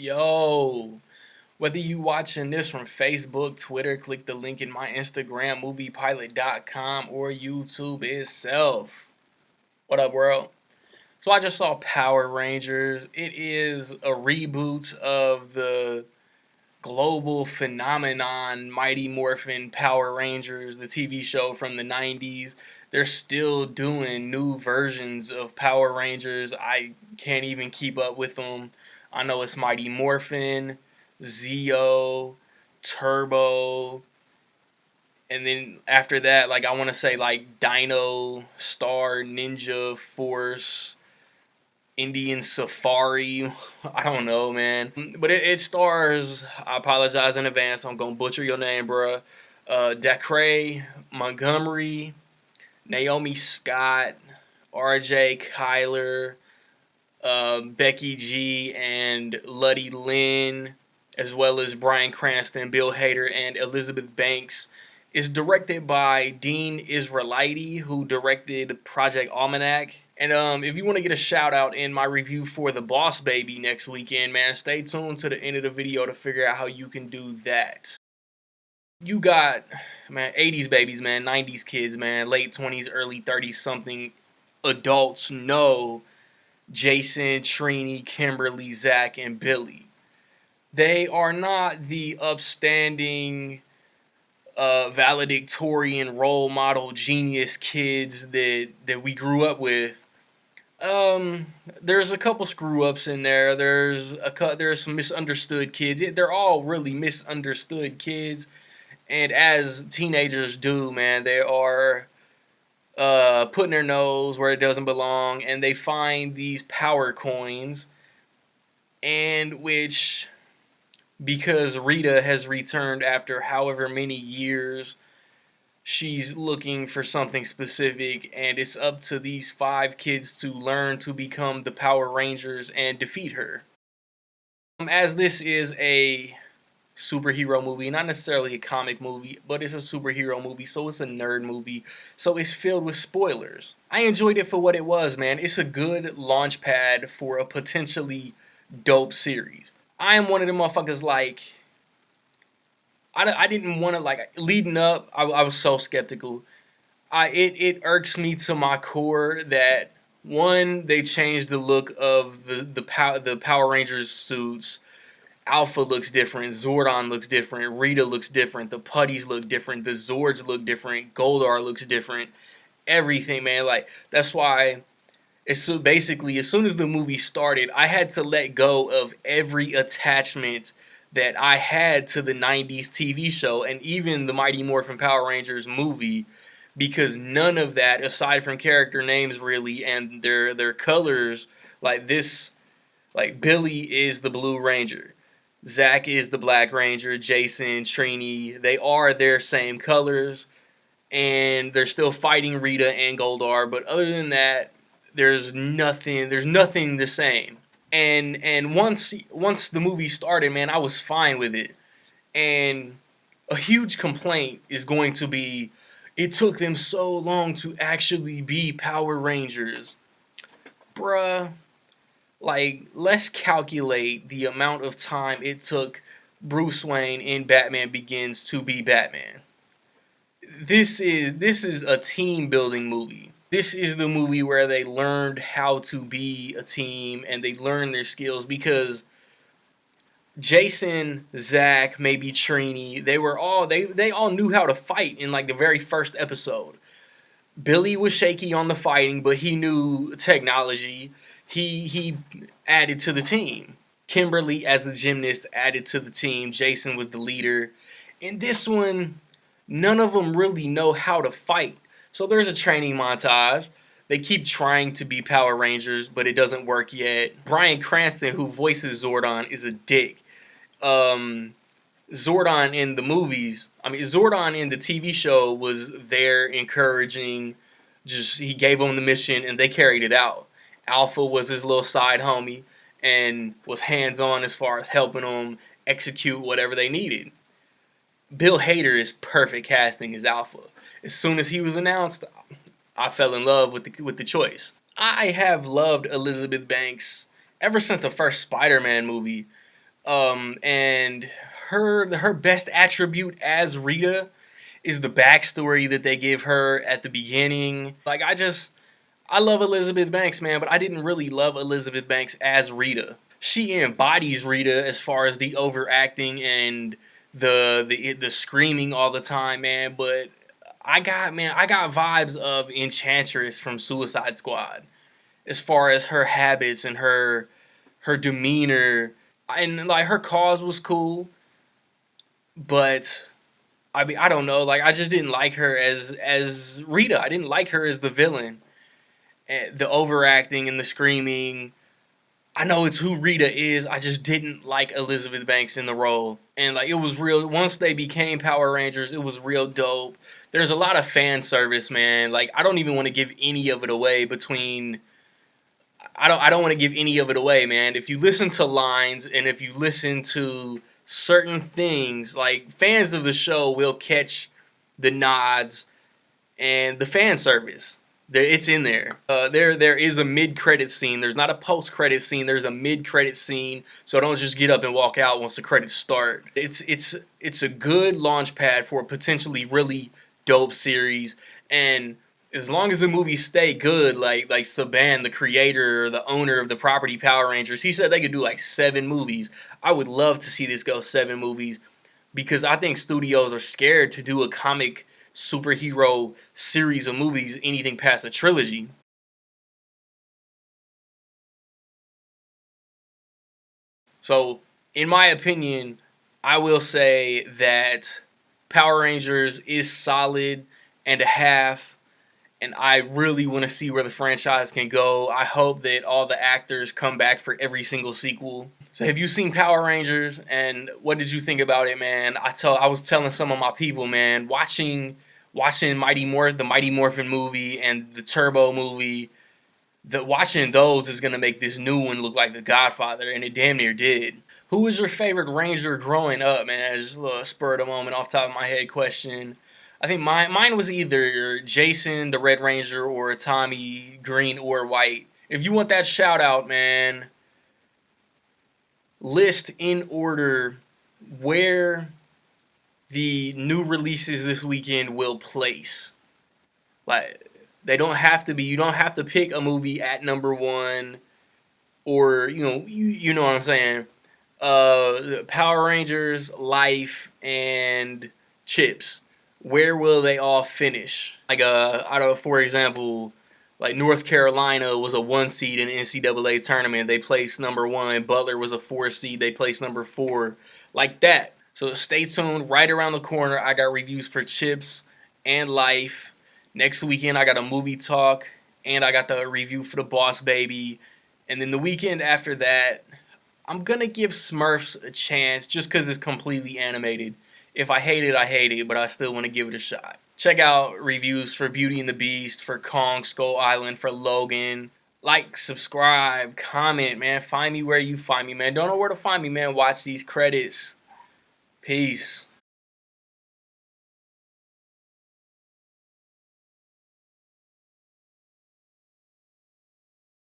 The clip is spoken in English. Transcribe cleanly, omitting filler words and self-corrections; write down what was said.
Yo, whether you watching this from Facebook, Twitter, click the link in my Instagram, moviepilot.com, or YouTube itself. What up, world? So I just saw Power Rangers. It is a reboot of the global phenomenon Mighty Morphin Power Rangers, the TV show from the 90s. They're still doing new versions of Power Rangers. I can't even keep up with them. I know it's Mighty Morphin, Zeo, Turbo, and then after that, like I want to say like Dino, Star, Ninja, Force, Indian Safari. I don't know, man. But it stars, I apologize in advance, I'm going to butcher your name, bruh. Dacre Montgomery, Naomi Scott, RJ Kyler, Becky G, and Luddy Lynn, as well as Bryan Cranston, Bill Hader, and Elizabeth Banks. It's directed by Dean Israelite, who directed Project Almanac. And if you want to get a shout out in my review for The Boss Baby next weekend, man, stay tuned to the end of the video to figure out how you can do that. You got, man, 80s babies, man, 90s kids, man, late 20s, early 30s something adults know Jason, Trini, Kimberly, Zach, and Billy. They are not the upstanding valedictorian role model genius kids that we grew up with. There's a couple screw ups in there. There's some misunderstood kids. They're all really misunderstood kids, and as teenagers do, man, they are putting their nose where it doesn't belong, and they find these power coins, and which, because Rita has returned after however many years, she's looking for something specific, and it's up to these 5 kids to learn to become the Power Rangers and defeat her. As this is a superhero movie, not necessarily a comic movie, but it's a superhero movie, so it's a nerd movie, so it's filled with spoilers. I enjoyed it for what it was, man. It's a good launch pad for a potentially dope series. I am one of them motherfuckers, like, I didn't want to, like, leading up, I was so skeptical. It irks me to my core that, one, they changed the look of the Power Rangers suits. Alpha looks different, Zordon looks different, Rita looks different, the Putties look different, the Zords look different, Goldar looks different, everything, man. Like, that's why it's so basically, as soon as the movie started, I had to let go of every attachment that I had to the 90s TV show and even the Mighty Morphin Power Rangers movie, because none of that, aside from character names really and their colors, like this, like Billy is the Blue Ranger, Zach is the Black Ranger, Jason, Trini, they are their same colors, and they're still fighting Rita and Goldar, but other than that, there's nothing the same. And once the movie started, man, I was fine with it. And a huge complaint is going to be, it took them so long to actually be Power Rangers. Bruh, like, let's calculate the amount of time it took Bruce Wayne in Batman Begins to be Batman. This is a team building movie. This is the movie where they learned how to be a team and they learned their skills, because Jason, Zach, maybe Trini, they all knew how to fight in like the very first episode. Billy was shaky on the fighting, but he knew technology. He added to the team. Kimberly, as a gymnast, added to the team. Jason was the leader. In this one, none of them really know how to fight. So there's a training montage. They keep trying to be Power Rangers, but it doesn't work yet. Bryan Cranston, who voices Zordon, is a dick. Zordon in the movies, Zordon in the TV show was there encouraging, just, he gave them the mission and they carried it out. Alpha was his little side homie and was hands-on as far as helping them execute whatever they needed. Bill Hader is perfect casting as Alpha. As soon as he was announced, I fell in love with the choice. I have loved Elizabeth Banks ever since the first Spider-Man movie. And her best attribute as Rita is the backstory that they give her at the beginning. Like I love Elizabeth Banks, man, but I didn't really love Elizabeth Banks as Rita. She embodies Rita as far as the overacting and the screaming all the time, man. But I got vibes of Enchantress from Suicide Squad as far as her habits and her demeanor, and like her cause was cool, but I mean I don't know, like I just didn't like her as Rita. I didn't like her as the villain. The overacting and the screaming. I know it's who Rita is. I just didn't like Elizabeth Banks in the role. And like it was real once they became Power Rangers, it was real dope. There's a lot of fan service, man. Like I don't even want to give any of it away between I don't want to give any of it away, man. If you listen to lines and if you listen to certain things, like fans of the show will catch the nods and the fan service. It's in there. There is a mid-credit scene. There's not a post-credit scene. There's a mid-credit scene. So don't just get up and walk out once the credits start. It's a good launch pad for a potentially really dope series. And as long as the movies stay good, like Saban, the creator or the owner of the property Power Rangers, he said they could do like 7 movies. I would love to see this go 7 movies because I think studios are scared to do a comic superhero series of movies anything past a trilogy. So, in my opinion, I will say that Power Rangers is solid and a half, and I really want to see where the franchise can go. I hope that all the actors come back for every single sequel. So, have you seen Power Rangers, and what did you think about it, man? I was telling some of my people, man, watching the Mighty Morphin movie and the Turbo movie. Watching those is gonna make this new one look like The Godfather, and it damn near did. Who was your favorite Ranger growing up, man? Just a little spur of the moment, off the top of my head question. I think mine was either Jason, the Red Ranger, or Tommy, green or white. If you want that shout out, man, list in order where the new releases this weekend will place. Like they don't have to be. You don't have to pick a movie at number one, or you know what I'm saying. Power Rangers, Life, and Chips. Where will they all finish? Like I don't know, for example, like North Carolina was a 1 seed in the NCAA tournament. They placed number one. Butler was a 4 seed. They placed number four. Like that. So stay tuned. Right around the corner, I got reviews for Chips and Life. Next weekend, I got a movie talk, and I got the review for the Boss Baby. And then the weekend after that, I'm gonna give Smurfs a chance just because it's completely animated. If I hate it, I hate it, but I still want to give it a shot. Check out reviews for Beauty and the Beast, for Kong Skull Island, for Logan. Like, subscribe, comment, man. Find me where you find me, man. Don't know where to find me, man. Watch these credits. Peace.